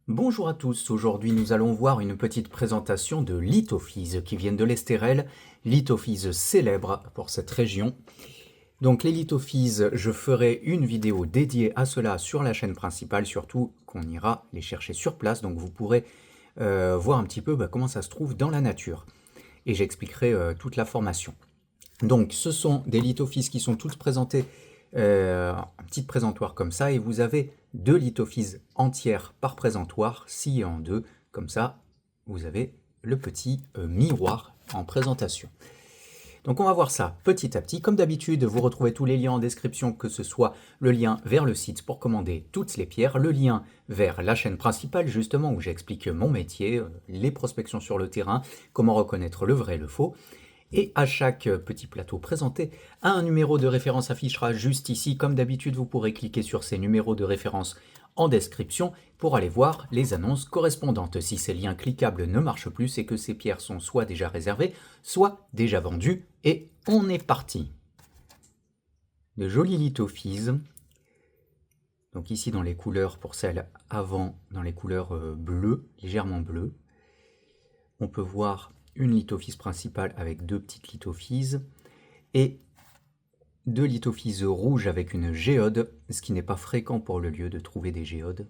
Bonjour à tous, aujourd'hui nous allons voir une petite présentation de lithophyses qui viennent de l'Estérel, lithophyses célèbres pour cette région. Donc les lithophyses, je ferai une vidéo dédiée à cela sur la chaîne principale, surtout qu'on ira les chercher sur place, donc vous pourrez voir un petit peu comment ça se trouve dans la nature. Et j'expliquerai toute la formation. Donc ce sont des lithophyses qui sont toutes présentées un petit présentoir comme ça, et vous avez 2 lithophyses entières par présentoir, sciées en deux, comme ça vous avez le petit miroir en présentation. Donc on va voir ça petit à petit. Comme d'habitude, vous retrouvez tous les liens en description, que ce soit le lien vers le site pour commander toutes les pierres, le lien vers la chaîne principale justement où j'explique mon métier, les prospections sur le terrain, comment reconnaître le vrai et le faux. Et à chaque petit plateau présenté, un numéro de référence affichera juste ici. Comme d'habitude, vous pourrez cliquer sur ces numéros de référence en description pour aller voir les annonces correspondantes. Si ces liens cliquables ne marchent plus, c'est que ces pierres sont soit déjà réservées, soit déjà vendues. Et on est parti. De jolies lithophyses. Donc ici dans les couleurs, pour celles avant, dans les couleurs bleues, légèrement bleues. On peut voir une lithophyse principale avec 2 petites lithophyses et 2 lithophyses rouges avec une géode, ce qui n'est pas fréquent pour le lieu de trouver des géodes.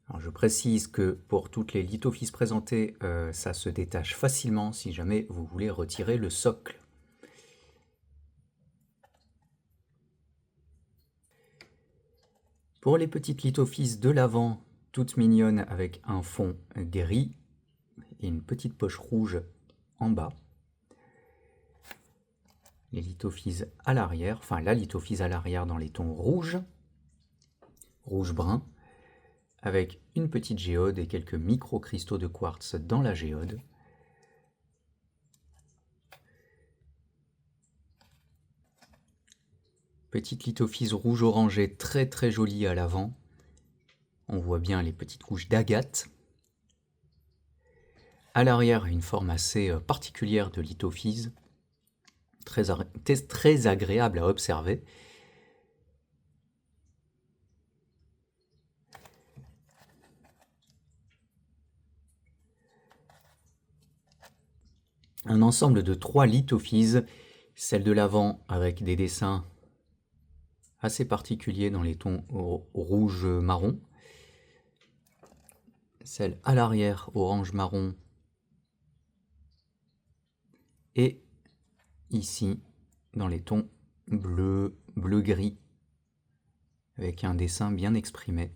Alors je précise que pour toutes les lithophyses présentées, ça se détache facilement si jamais vous voulez retirer le socle. Pour les petites lithophyses de l'avant, toutes mignonnes avec un fond gris et une petite poche rouge en bas. Les lithophyses à l'arrière, enfin la lithophyse à l'arrière dans les tons rouges, rouge-brun, avec une petite géode et quelques micro-cristaux de quartz dans la géode. Petite lithophyse rouge-orangée très très jolie à l'avant. On voit bien les petites couches d'agate. À l'arrière, une forme assez particulière de lithophyse, très agréable à observer. Un ensemble de 3 lithophyses, celle de l'avant avec des dessins assez particuliers dans les tons rouge-marron, celle à l'arrière orange-marron, et ici dans les tons bleu, bleu-gris, avec un dessin bien exprimé.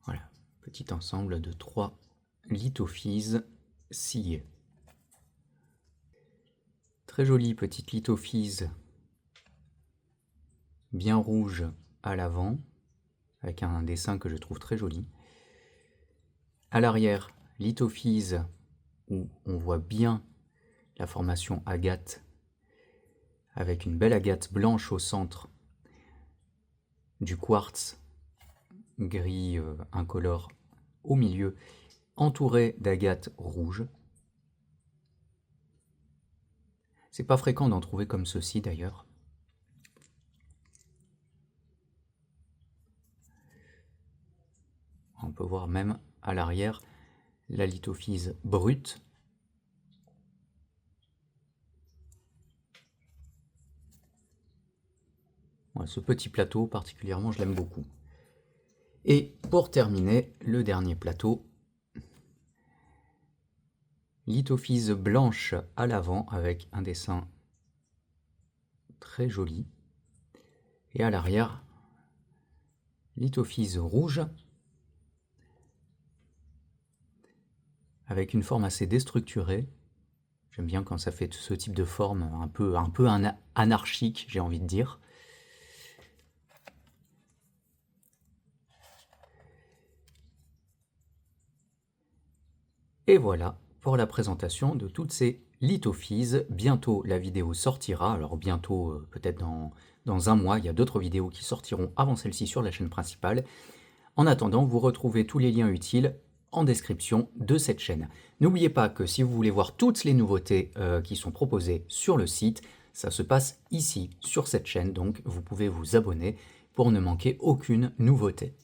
Voilà, petit ensemble de 3 lithophyses sciées. Très jolie petite lithophyse bien rouge à l'avant, avec un dessin que je trouve très joli. À l'arrière, lithophyse où on voit bien la formation agate, avec une belle agate blanche au centre, du quartz gris incolore au milieu, entouré d'agates rouges. C'est pas fréquent d'en trouver comme ceci d'ailleurs. On peut voir même à l'arrière la lithophyse brute. Voilà, ce petit plateau particulièrement, je l'aime beaucoup. Et pour terminer, le dernier plateau, lithophyse blanche à l'avant avec un dessin très joli. Et à l'arrière, lithophyse rouge avec une forme assez déstructurée. J'aime bien quand ça fait ce type de forme un peu anarchique, j'ai envie de dire. Et voilà pour la présentation de toutes ces lithophyses. Bientôt la vidéo sortira, alors bientôt peut-être dans un mois, il y a d'autres vidéos qui sortiront avant celle-ci sur la chaîne principale. En attendant, vous retrouvez tous les liens utiles en description de cette chaîne. N'oubliez pas que si vous voulez voir toutes les nouveautés qui sont proposées sur le site, Ça se passe ici, sur cette chaîne, donc vous pouvez vous abonner pour ne manquer aucune nouveauté.